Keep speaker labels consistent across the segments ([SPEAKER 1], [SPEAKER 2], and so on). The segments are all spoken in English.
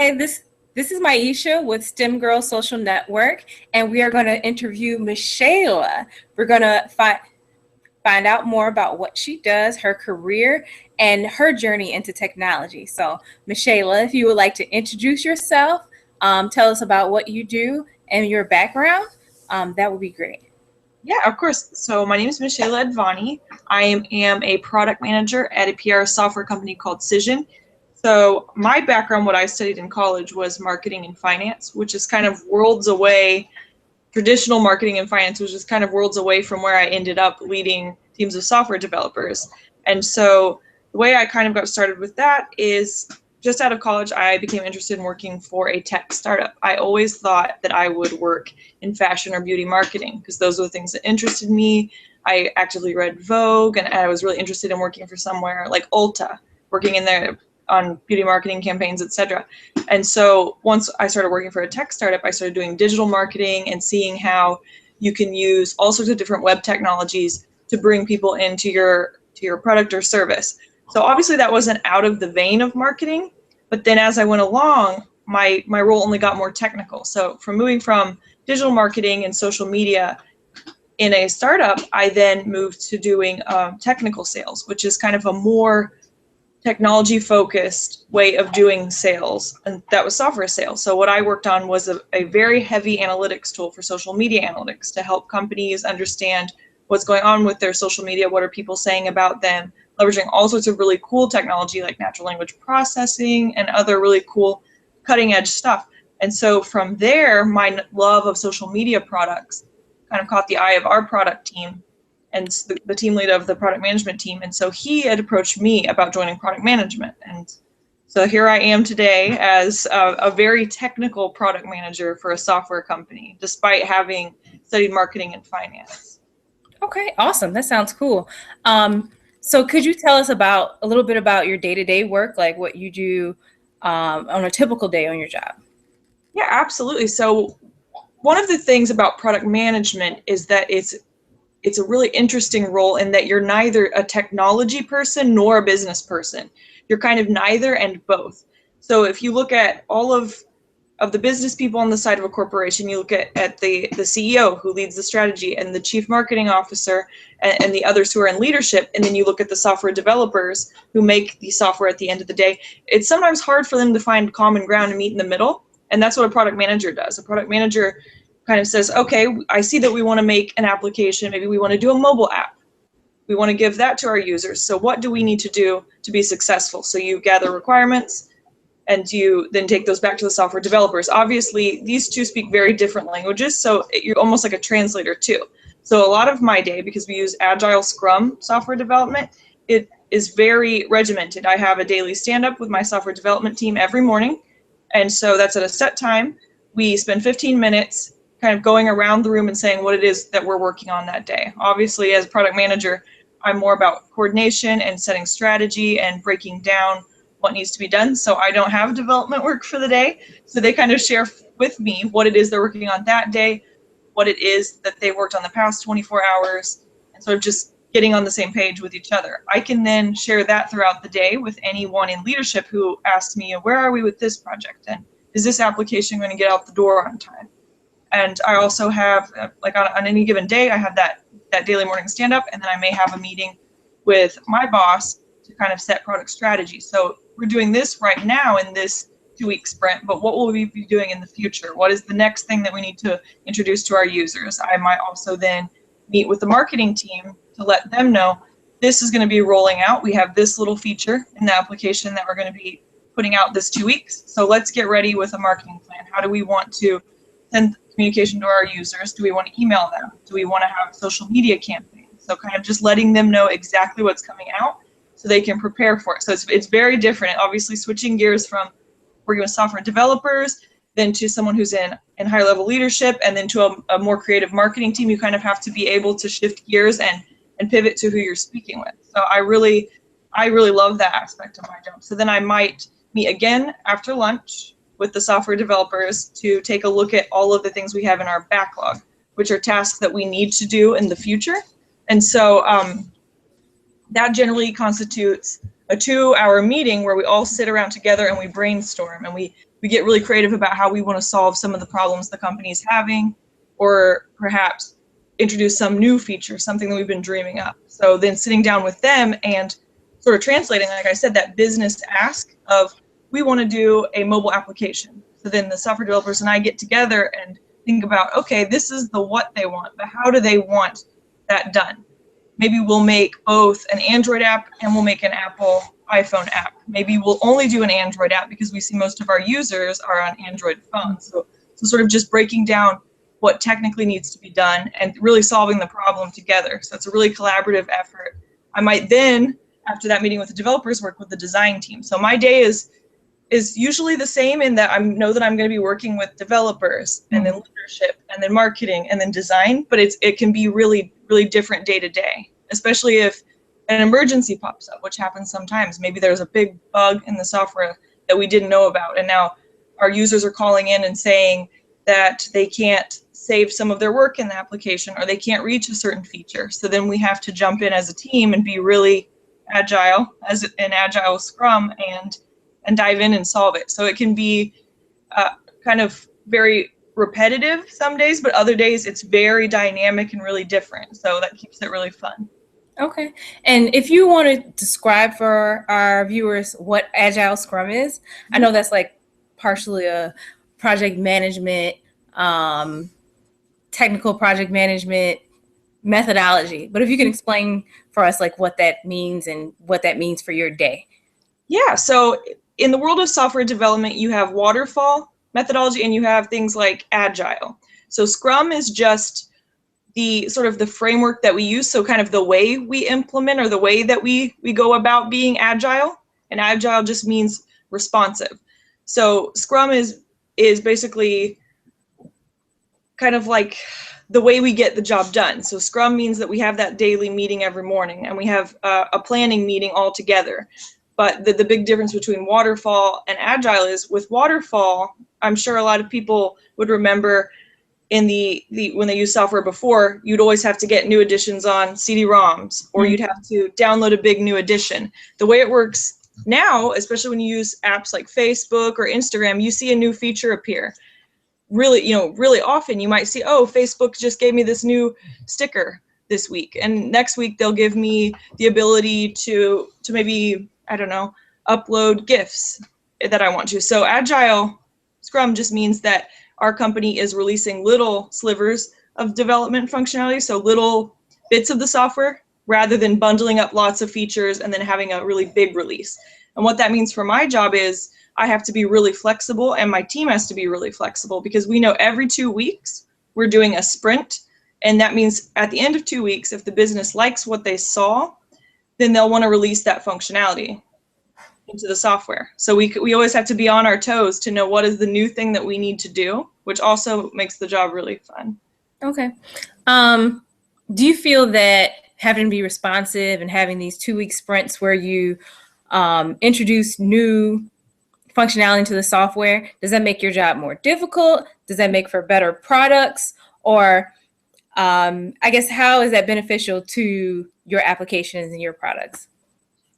[SPEAKER 1] Hi, this is Maisha with STEM Girl Social Network, and we are going to interview Mischaela. We're going to find out more about what she does, her career, and her journey into technology. So, Mischaela, if you would like to introduce yourself, tell us about what you do and your background, that would be great.
[SPEAKER 2] Yeah, of course. So my name is Mischaela Advani. I am a product manager at a PR software company called Cision. So my background, what I studied in college was marketing and finance, which is kind of worlds away. Traditional marketing and finance was just kind of worlds away from where I ended up leading teams of software developers. And so the way I kind of got started with that is just out of college, I became interested in working for a tech startup. I always thought that I would work in fashion or beauty marketing because those were the things that interested me. I actively read Vogue, and I was really interested in working for somewhere like Ulta, working in there on beauty marketing campaigns, etc. And so once I started working for a tech startup, I started doing digital marketing and seeing how you can use all sorts of different web technologies to bring people into your product or service. So obviously that wasn't out of the vein of marketing, but then as I went along, my role only got more technical. So from moving from digital marketing and social media in a startup, I then moved to doing technical sales, which is kind of a more technology focused way of doing sales, and that was software sales. So what I worked on was a very heavy analytics tool for social media analytics to help companies understand what's going on with their social media, what are people saying about them, leveraging all sorts of really cool technology like natural language processing and other really cool cutting edge stuff. And so from there, my love of social media products kind of caught the eye of our product team and the team lead of the product management team. And so he had approached me about joining product management. And so here I am today as a very technical product manager for a software company, despite having studied marketing and finance.
[SPEAKER 1] Okay, awesome. That sounds cool. So could you tell us about a little bit about your day-to-day work, like what you do on a typical day on your job?
[SPEAKER 2] Yeah, absolutely. So one of the things about product management is that it's a really interesting role in that you're neither a technology person nor a business person. You're kind of neither and both. So if you look at all of the business people on the side of a corporation, you look at the CEO who leads the strategy and the chief marketing officer and the others who are in leadership, and then you look at the software developers who make the software at the end of the day, it's sometimes hard for them to find common ground and meet in the middle. And that's what a product manager does. A product manager kind of says, okay, I see that we want to make an application. Maybe we want to do a mobile app. We want to give that to our users. So what do we need to do to be successful? So you gather requirements and you then take those back to the software developers. Obviously, these two speak very different languages, so you're almost like a translator too. So a lot of my day, because we use Agile Scrum software development, it is very regimented. I have a daily stand-up with my software development team every morning, and so that's at a set time. We spend 15 minutes kind of going around the room and saying what it is that we're working on that day. Obviously, as product manager, I'm more about coordination and setting strategy and breaking down what needs to be done. So I don't have development work for the day. So they kind of share with me what it is they're working on that day, what it is that they worked on the past 24 hours, and sort of just getting on the same page with each other. I can then share that throughout the day with anyone in leadership who asks me, where are we with this project? And is this application going to get out the door on time? And I also have, like on any given day, I have that daily morning stand up, and then I may have a meeting with my boss to kind of set product strategy. So we're doing this right now in this 2-week sprint, but what will we be doing in the future? What is the next thing that we need to introduce to our users? I might also then meet with the marketing team to let them know this is going to be rolling out. We have this little feature in the application that we're going to be putting out this 2 weeks. So let's get ready with a marketing plan. How do we want to send communication to our users? Do we want to email them? Do we want to have a social media campaign? So kind of just letting them know exactly what's coming out so they can prepare for it. So it's very different. Obviously, switching gears from working with software developers, then to someone who's in higher level leadership, and then to a more creative marketing team, you kind of have to be able to shift gears and pivot to who you're speaking with. So I really love that aspect of my job. So then I might meet again after lunch with the software developers to take a look at all of the things we have in our backlog, which are tasks that we need to do in the future. And so that generally constitutes a 2-hour meeting where we all sit around together and we brainstorm and we we get really creative about how we want to solve some of the problems the company is having, or perhaps introduce some new feature, something that we've been dreaming up. So then sitting down with them and sort of translating, like I said, that business ask of, we want to do a mobile application. So then the software developers and I get together and think about, okay, this is the what they want, but how do they want that done? Maybe we'll make both an Android app and we'll make an Apple iPhone app. Maybe we'll only do an Android app because we see most of our users are on Android phones. So sort of just breaking down what technically needs to be done and really solving the problem together. So it's a really collaborative effort. I might then, after that meeting with the developers, work with the design team. So my day is usually the same in that I know that I'm going to be working with developers and then leadership and then marketing and then design, but it can be really, really different day to day, especially if an emergency pops up, which happens sometimes. Maybe there's a big bug in the software that we didn't know about, and now our users are calling in and saying that they can't save some of their work in the application, or they can't reach a certain feature. So then we have to jump in as a team and be really agile, as an Agile Scrum, and dive in and solve it. So it can be kind of very repetitive some days, but other days it's very dynamic and really different. So that keeps it really fun.
[SPEAKER 1] Okay. And if you want to describe for our viewers what Agile Scrum is, I know that's like partially a project management, technical project management methodology, but if you can explain for us like what that means and what that means for your day.
[SPEAKER 2] Yeah, so in the world of software development, you have waterfall methodology and you have things like Agile. So Scrum is just the sort of the framework that we use, so kind of the way we implement or the way that we go about being agile, and agile just means responsive. So Scrum is basically kind of like the way we get the job done. So Scrum means that we have that daily meeting every morning and we have a planning meeting all together. But the big difference between waterfall and agile is with waterfall, I'm sure a lot of people would remember in the when they used software before, you'd always have to get new editions on CD-ROMs, or you'd have to download a big new edition. The way it works now, especially when you use apps like Facebook or Instagram, you see a new feature appear. Really often you might see, oh, Facebook just gave me this new sticker this week, and next week they'll give me the ability to maybe, I don't know, upload GIFs that I want to. So Agile Scrum just means that our company is releasing little slivers of development functionality, so little bits of the software, rather than bundling up lots of features and then having a really big release. And what that means for my job is I have to be really flexible, and my team has to be really flexible, because we know every 2 weeks we're doing a sprint, and that means at the end of 2 weeks, if the business likes what they saw, then they'll want to release that functionality into the software. So we always have to be on our toes to know what is the new thing that we need to do, which also makes the job really fun.
[SPEAKER 1] Okay. Do you feel that having to be responsive and having these 2-week sprints where you introduce new functionality into the software, does that make your job more difficult? Does that make for better products? Or I guess, how is that beneficial to your applications and your products?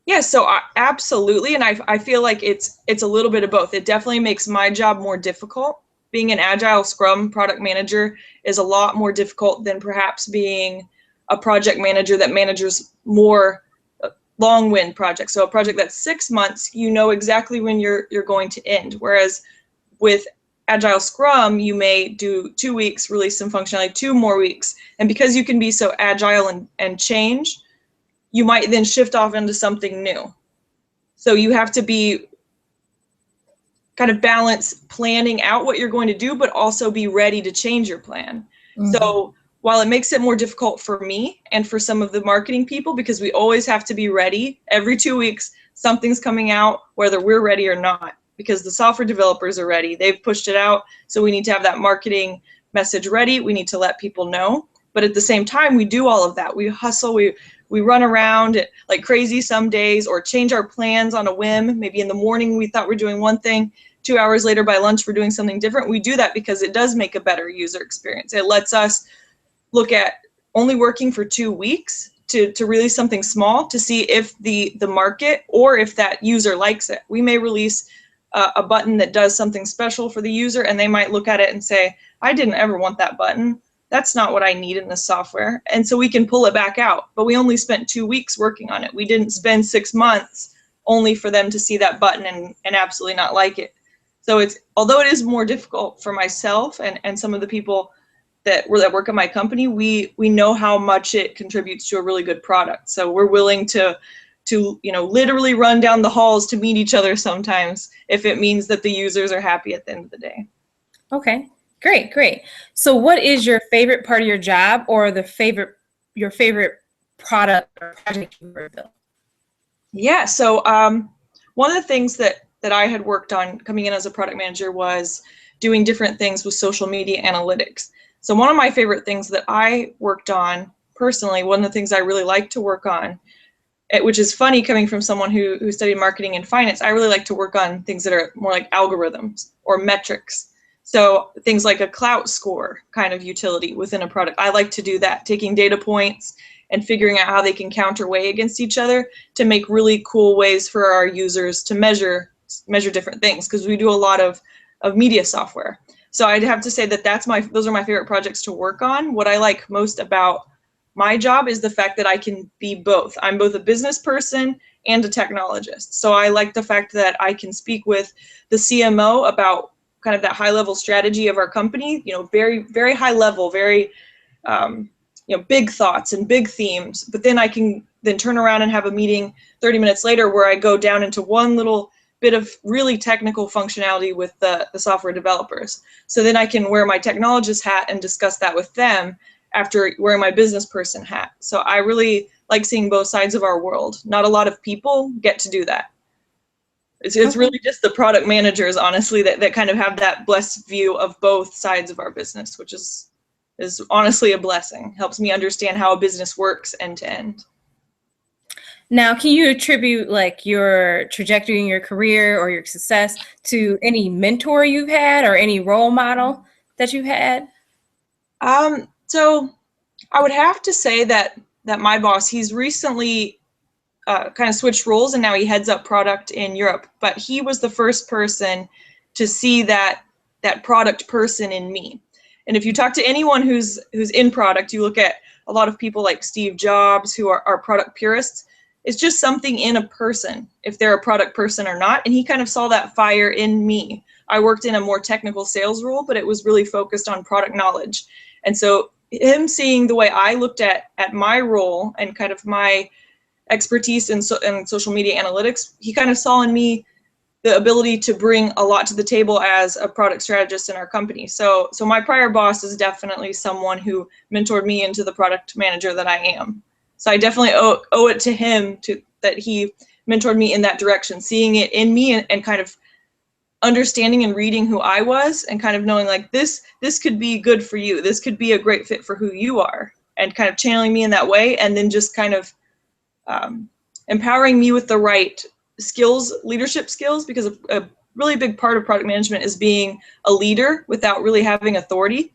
[SPEAKER 2] Yeah, so absolutely, and I feel like it's a little bit of both. It definitely makes my job more difficult. Being an Agile Scrum product manager is a lot more difficult than perhaps being a project manager that manages more long win projects. So a project that's 6 months, you know exactly when you're going to end. Whereas with Agile Scrum, you may do 2 weeks, release some functionality, 2 more weeks, and because you can be so agile and change, you might then shift off into something new. So you have to be kind of balance planning out what you're going to do, but also be ready to change your plan. Mm-hmm. So while it makes it more difficult for me and for some of the marketing people, because we always have to be ready, every 2 weeks, something's coming out, whether we're ready or not, because the software developers are ready. They've pushed it out. So we need to have that marketing message ready. We need to let people know. But at the same time, we do all of that. We hustle, we run around like crazy some days, or change our plans on a whim. Maybe in the morning we thought we're doing one thing, 2 hours later by lunch we're doing something different. We do that because it does make a better user experience. It lets us look at only working for 2 weeks to release something small to see if the market or if that user likes it. We may release a button that does something special for the user, and they might look at it and say, I didn't ever want that button. That's not what I need in this software. And so we can pull it back out. But we only spent 2 weeks working on it. We didn't spend 6 months only for them to see that button and absolutely not like it. So it's, although it is more difficult for myself and some of the people that work at my company, we know how much it contributes to a really good product. So we're willing to literally run down the halls to meet each other sometimes if it means that the users are happy at the end of the day.
[SPEAKER 1] Okay, great. So what is your favorite part of your job, or your favorite product or project you ever built?
[SPEAKER 2] Yeah, so one of the things that I had worked on coming in as a product manager was doing different things with social media analytics. So one of my favorite things that I worked on personally, one of the things I really like to work on, which is funny coming from someone who studied marketing and finance, I really like to work on things that are more like algorithms or metrics. So things like a clout score kind of utility within a product. I like to do that, taking data points and figuring out how they can counterweigh against each other to make really cool ways for our users to measure different things, because we do a lot of media software. So I'd have to say that those are my favorite projects to work on. What I like most about my job is the fact that I can be both. I'm both a business person and a technologist. So I like the fact that I can speak with the CMO about kind of that high level strategy of our company, very, very high level, very, big thoughts and big themes. But then I can then turn around and have a meeting 30 minutes later where I go down into one little bit of really technical functionality with the software developers. So then I can wear my technologist hat and discuss that with them after wearing my business person hat. So I really like seeing both sides of our world. Not a lot of people get to do that. It's really just the product managers, honestly, that kind of have that blessed view of both sides of our business, which is honestly a blessing. Helps me understand how a business works end to end.
[SPEAKER 1] Now, can you attribute like your trajectory in your career or your success to any mentor you've had or any role model that you've had?
[SPEAKER 2] So I would have to say that my boss, he's recently kind of switched roles, and now he heads up product in Europe. But he was the first person to see that product person in me. And if you talk to anyone who's in product, you look at a lot of people like Steve Jobs, who are product purists. It's just something in a person, if they're a product person or not. And he kind of saw that fire in me. I worked in a more technical sales role, but it was really focused on product knowledge. And so him seeing the way I looked at my role and kind of my expertise in social media analytics, he kind of saw in me the ability to bring a lot to the table as a product strategist in our company. So my prior boss is definitely someone who mentored me into the product manager that I am. So I definitely owe it to him that he mentored me in that direction, seeing it in me and kind of understanding and reading who I was and kind of knowing like this could be good for you. This could be a great fit for who you are, and kind of channeling me in that way, and then just kind of empowering me with the right skills, leadership skills, because a really big part of product management is being a leader without really having authority,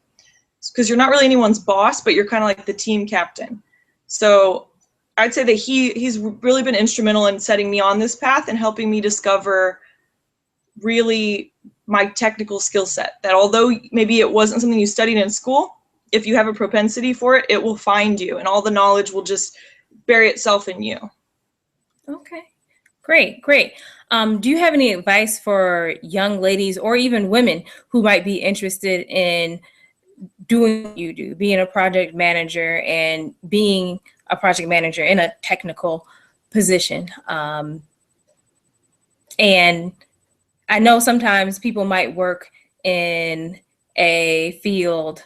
[SPEAKER 2] because you're not really anyone's boss, but you're kind of like the team captain. So I'd say that he's really been instrumental in setting me on this path and helping me discover really my technical skill set, that although maybe it wasn't something you studied in school, if you have a propensity for it, it will find you, and all the knowledge will just bury itself in you.
[SPEAKER 1] Okay, great. Do you have any advice for young ladies or even women who might be interested in doing what you do, being a project manager and being a project manager in a technical position? And I know sometimes people might work in a field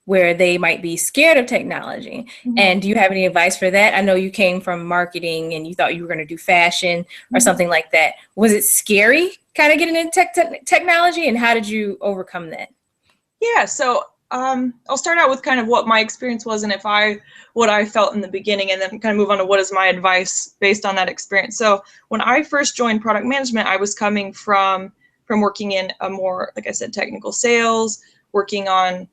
[SPEAKER 1] where they might be scared of technology. Mm-hmm. And do you have any advice for that? I know you came from marketing and you thought you were going to do fashion or something like that. Was it scary kind of getting into technology, and how did you overcome that?
[SPEAKER 2] Yeah, so I'll start out with kind of what my experience was and what I felt in the beginning, and then kind of move on to what is my advice based on that experience. So when I first joined product management, I was coming from working in a more, like I said, technical sales, working on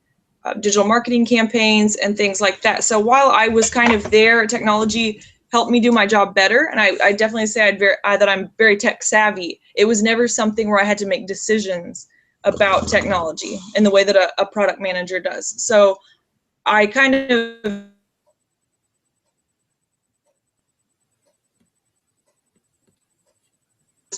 [SPEAKER 2] digital marketing campaigns and things like that. So while I was kind of there, technology helped me do my job better, and I definitely say that I'm very tech savvy. It was never something where I had to make decisions about technology in the way that a product manager does. So I kind of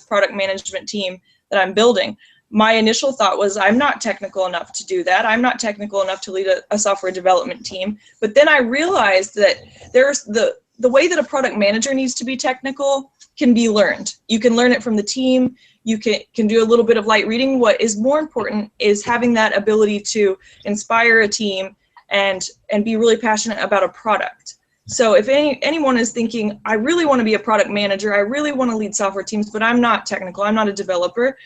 [SPEAKER 2] product management team that I'm building. My initial thought was, I'm not technical enough to do that. I'm not technical enough to lead a software development team. But then I realized that there's the way that a product manager needs to be technical can be learned. You can learn it from the team. You can do a little bit of light reading. What is more important is having that ability to inspire a team and be really passionate about a product. So if anyone is thinking, I really want to be a product manager, I really want to lead software teams, but I'm not technical, I'm not a developer,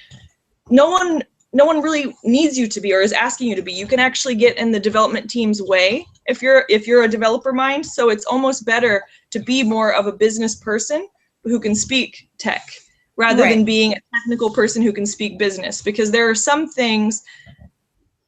[SPEAKER 2] no one really needs you to be or is asking you to be. You can actually get in the development team's way if you're a developer mind. So it's almost better to be more of a business person who can speak tech rather than being a technical person who can speak business, because there are some things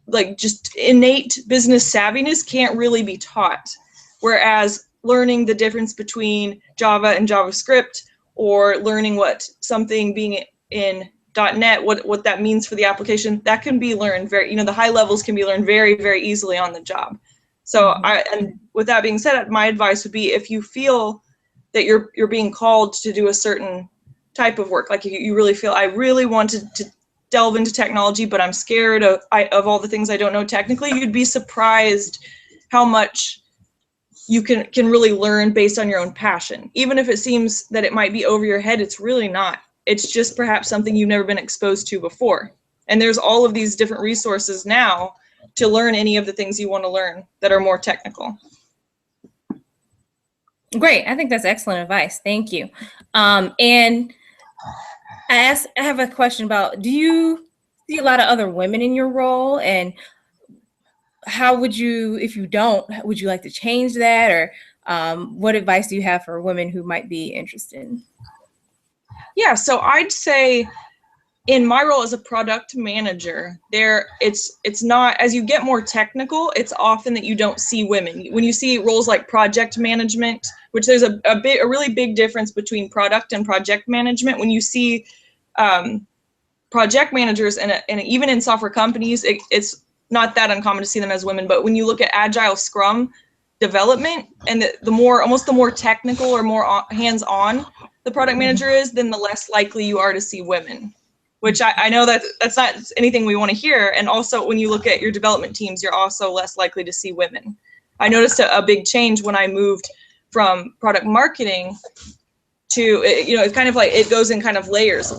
[SPEAKER 2] like just innate business savviness can't really be taught. Whereas learning the difference between Java and JavaScript, or learning what something being in .NET, what that means for the application, that can be learned the high levels can be learned very, very easily on the job. So and with that being said, my advice would be, if you feel that you're being called to do a certain type of work, like you really feel, I really wanted to delve into technology, but I'm scared of all the things I don't know technically, you'd be surprised how much you can really learn based on your own passion. Even if it seems that it might be over your head, it's really not. It's just perhaps something you've never been exposed to before. And there's all of these different resources now to learn any of the things you want to learn that are more technical.
[SPEAKER 1] Great. I think that's excellent advice. Thank you. And I have a question about, do you see a lot of other women in your role? And how would you, if you don't, would you like to change that? Or what advice do you have for women who might be interested?
[SPEAKER 2] Yeah, so I'd say in my role as a product manager, it's not, as you get more technical, it's often that you don't see women. When you see roles like project management, which there's a really big difference between product and project management. When you see project managers, and even in software companies, it's not that uncommon to see them as women. But when you look at Agile Scrum development, and the more technical or more hands-on the product manager is, then the less likely you are to see women. Which I know that's not anything we want to hear. And also, when you look at your development teams, you're also less likely to see women. I noticed a big change when I moved from product marketing to, it's kind of like, it goes in kind of layers.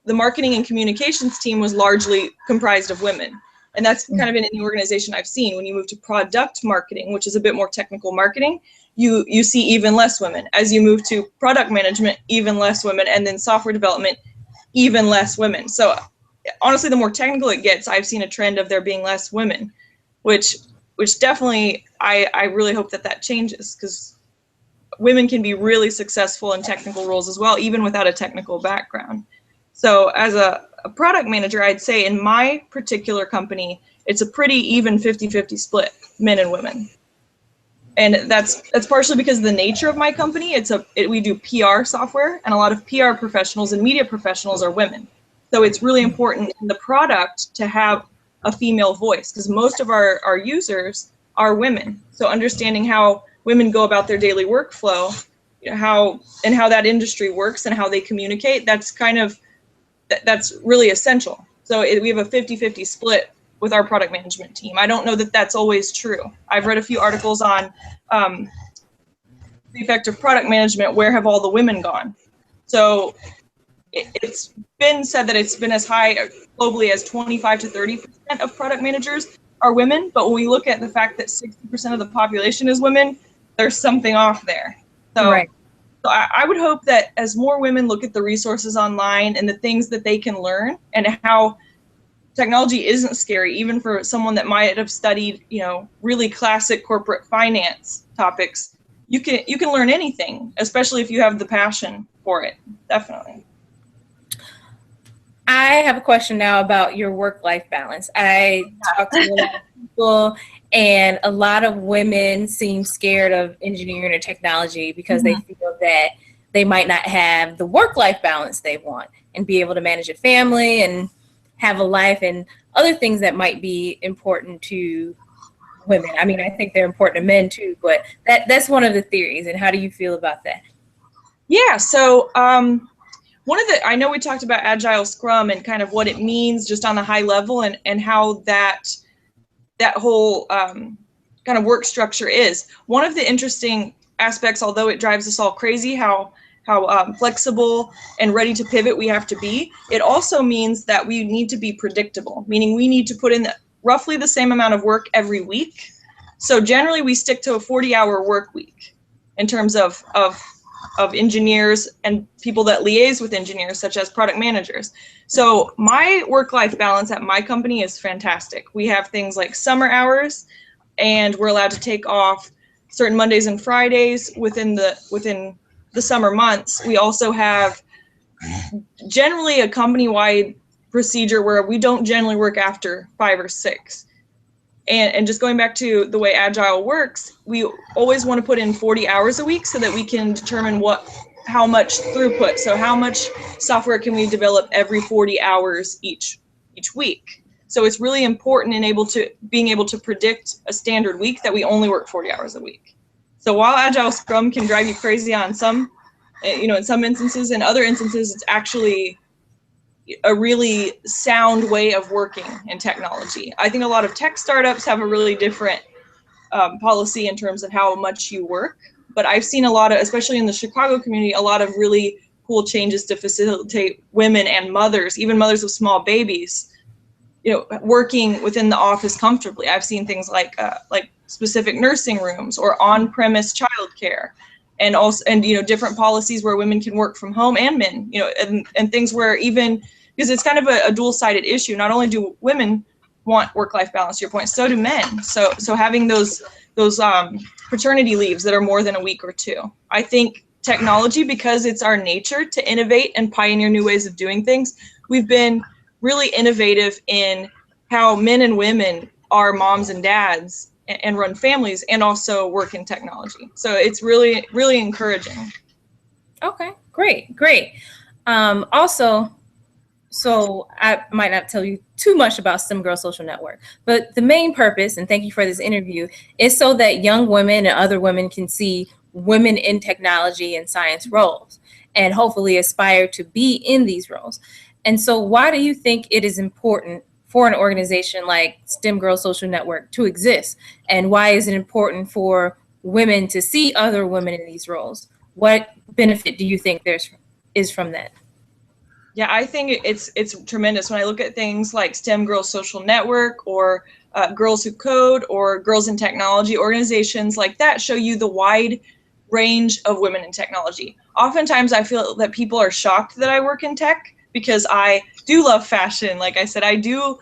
[SPEAKER 2] The marketing and communications team was largely comprised of women. And that's kind of in any organization I've seen. When you move to product marketing, which is a bit more technical marketing, you see even less women. As you move to product management, even less women. And then software development, even less women. So honestly, the more technical it gets, I've seen a trend of there being less women, which definitely I really hope that changes, because women can be really successful in technical roles as well, even without a technical background. So as a product manager, I'd say in my particular company, it's a pretty even 50-50 split, men and women. And that's partially because of the nature of my company. We do PR software, and a lot of PR professionals and media professionals are women. So it's really important in the product to have a female voice, because most of our users are women. So understanding how women go about their daily workflow, how that industry works and how they communicate, that's really essential. So we have a 50-50 split with our product management team. I don't know that that's always true. I've read a few articles on the effect of product management. Where have all the women gone? So it's been said that it's been as high globally as 25 to 30% of product managers are women. But when we look at the fact that 60% of the population is women, there's something off there. So I would hope that as more women look at the resources online and the things that they can learn, and how technology isn't scary, even for someone that might have studied, really classic corporate finance topics, you can learn anything, especially if you have the passion for it. Definitely.
[SPEAKER 1] I have a question now about your work-life balance. I talk to a lot of people, and a lot of women seem scared of engineering or technology because they feel that they might not have the work-life balance they want. and be able to manage a family and have a life and other things that might be important to women. I mean, I think they're important to men too, but that's one of the theories. And how do you feel about that?
[SPEAKER 2] Yeah, so I know we talked about Agile Scrum and kind of what it means just on the high level, and how that whole kind of work structure is. One of the interesting aspects, although it drives us all crazy, how flexible and ready to pivot we have to be, it also means that we need to be predictable, meaning we need to put in roughly the same amount of work every week. So generally we stick to a 40-hour work week in terms of engineers and people that liaise with engineers, such as product managers. So my work-life balance at my company is fantastic. We have things like summer hours, and we're allowed to take off certain Mondays and Fridays within the summer months. We also have generally a company-wide procedure where we don't generally work after 5 or 6. And just going back to the way Agile works, we always want to put in 40 hours a week so that we can determine how much throughput, so how much software can we develop every 40 hours each week. So it's really important in being able to predict a standard week that we only work 40 hours a week. So while Agile Scrum can drive you crazy on some, in some instances, in other instances, it's actually a really sound way of working in technology. I think a lot of tech startups have a really different policy in terms of how much you work, but I've seen a lot of, especially in the Chicago community, a lot of really cool changes to facilitate women and mothers, even mothers of small babies, working within the office comfortably. I've seen things like specific nursing rooms or on-premise childcare, and different policies where women can work from home and men, and things where, even because it's kind of a dual-sided issue. Not only do women want work-life balance, to your point, so do men. So having those paternity leaves that are more than a week or 2. I think technology, because it's our nature to innovate and pioneer new ways of doing things, we've been really innovative in how men and women are moms and dads and run families and also work in technology. So it's really, really encouraging.
[SPEAKER 1] Okay, great. Also, so I might not tell you too much about STEM Girl Social Network, but the main purpose, and thank you for this interview, is so that young women and other women can see women in technology and science roles and hopefully aspire to be in these roles. And so why do you think it is important for an organization like STEM Girl Social Network to exist? And why is it important for women to see other women in these roles? What benefit do you think is from that?
[SPEAKER 2] Yeah, I think it's tremendous. When I look at things like STEM Girls Social Network or Girls Who Code or Girls in Technology, organizations like that show you the wide range of women in technology. Oftentimes I feel that people are shocked that I work in tech because I do love fashion. Like I said, I do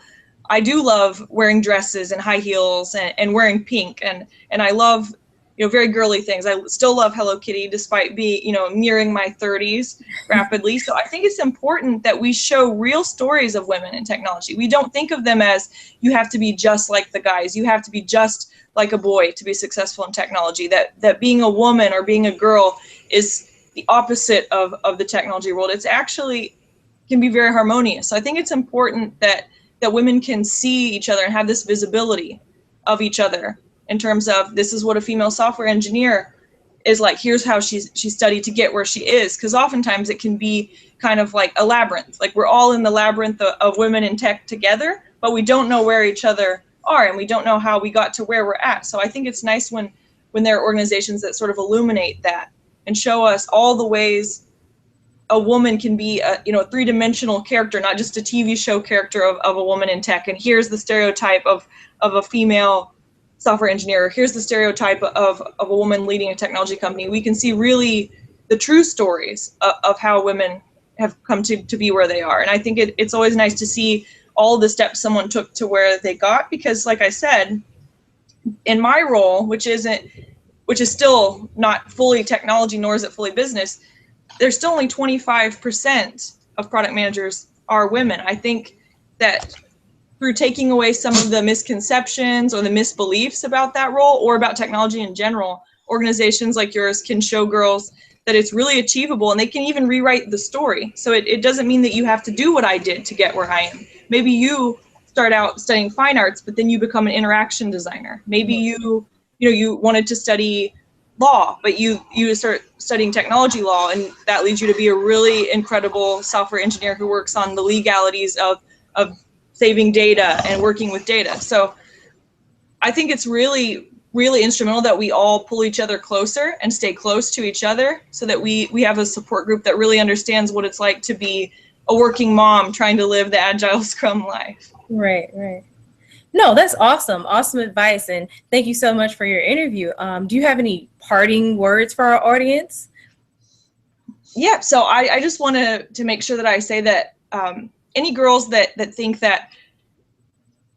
[SPEAKER 2] love wearing dresses and high heels and wearing pink, and I love very girly things. I still love Hello Kitty despite being nearing my 30s rapidly. So I think it's important that we show real stories of women in technology. We don't think of them as you have to be just like the guys, you have to be just like a boy to be successful in technology, that being a woman or being a girl is the opposite of the technology world. It's actually can be very harmonious. So I think it's important that women can see each other and have this visibility of each other in terms of, this is what a female software engineer is like, here's how she studied to get where she is. Because oftentimes it can be kind of like a labyrinth, like we're all in the labyrinth of women in tech together, but we don't know where each other are and we don't know how we got to where we're at. So I think it's nice when there are organizations that sort of illuminate that and show us all the ways a woman can be a three-dimensional character, not just a TV show character of a woman in tech. And here's the stereotype of a female software engineer. Here's the stereotype of a woman leading a technology company. We can see really the true stories of how women have come to be where they are. And I think it's always nice to see all the steps someone took to where they got, because like I said, in my role, which is still not fully technology, nor is it fully business, there's still only 25% of product managers are women. I think that through taking away some of the misconceptions or the misbeliefs about that role or about technology in general, organizations like yours can show girls that it's really achievable, and they can even rewrite the story. So it doesn't mean that you have to do what I did to get where I am. Maybe you start out studying fine arts, but then you become an interaction designer. Maybe you wanted to study law, but you start studying technology law, and that leads you to be a really incredible software engineer who works on the legalities of saving data and working with data. So I think it's really, really instrumental that we all pull each other closer and stay close to each other, so that we have a support group that really understands what it's like to be a working mom trying to live the Agile Scrum life.
[SPEAKER 1] Right, right. No, that's awesome. Awesome advice. And thank you so much for your interview. Do you have any parting words for our audience?
[SPEAKER 2] Yeah, so I just want to make sure that I say that any girls that think that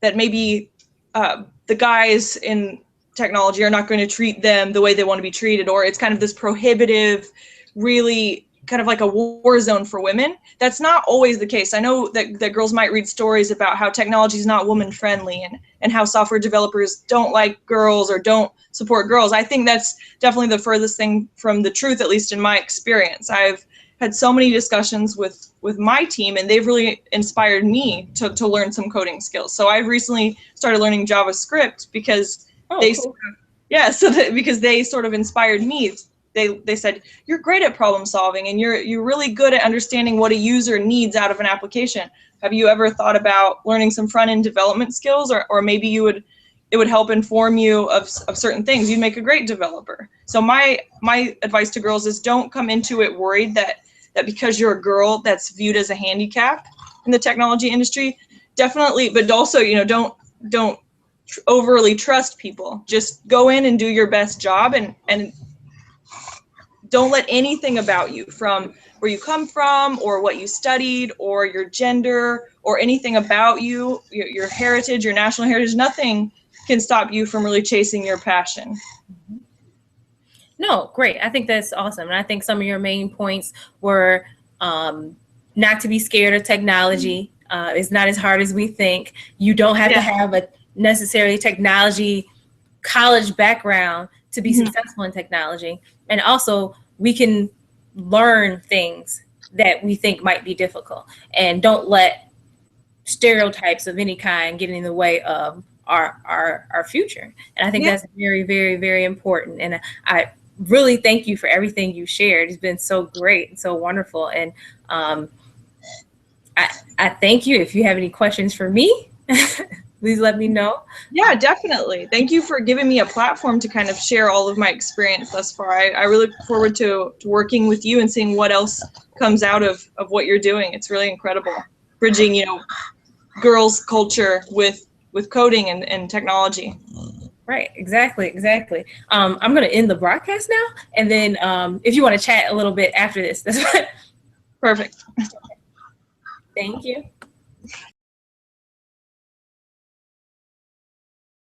[SPEAKER 2] maybe the guys in technology are not going to treat them the way they want to be treated, or it's kind of this prohibitive, really kind of like a war zone for women. That's not always the case. I know that girls might read stories about how technology is not woman friendly, and how software developers don't like girls or don't support girls. I think that's definitely the furthest thing from the truth, at least in my experience. I've had so many discussions with my team, and they've really inspired me to learn some coding skills. So I've recently started learning JavaScript because because they sort of inspired me. They said, you're great at problem solving, and you're really good at understanding what a user needs out of an application. Have you ever thought about learning some front-end development skills, or maybe it would help inform you of certain things. You'd make a great developer. So my advice to girls is, don't come into it worried that because you're a girl, that's viewed as a handicap in the technology industry. Definitely, but also, don't overly trust people. Just go in and do your best job, and don't let anything about you, from where you come from or what you studied or your gender or anything about you, your heritage, your national heritage, nothing can stop you from really chasing your passion.
[SPEAKER 1] No, great. I think that's awesome. And I think some of your main points were not to be scared of technology. It's not as hard as we think. You don't have to have a necessarily technology college background to be successful in technology. And also, we can learn things that we think might be difficult, and don't let stereotypes of any kind get in the way of our future. And I think that's very, very, very important. And I really thank you for everything you shared. It's been so great and so wonderful. And I thank you. If you have any questions for me, please let me know.
[SPEAKER 2] Yeah, definitely. Thank you for giving me a platform to kind of share all of my experience thus far. I really look forward to working with you and seeing what else comes out of what you're doing. It's really incredible. Bridging, girls' culture with coding and technology.
[SPEAKER 1] Right, exactly. I'm going to end the broadcast now, and then if you want to chat a little bit after this, that's fine.
[SPEAKER 2] Perfect.
[SPEAKER 1] Thank you.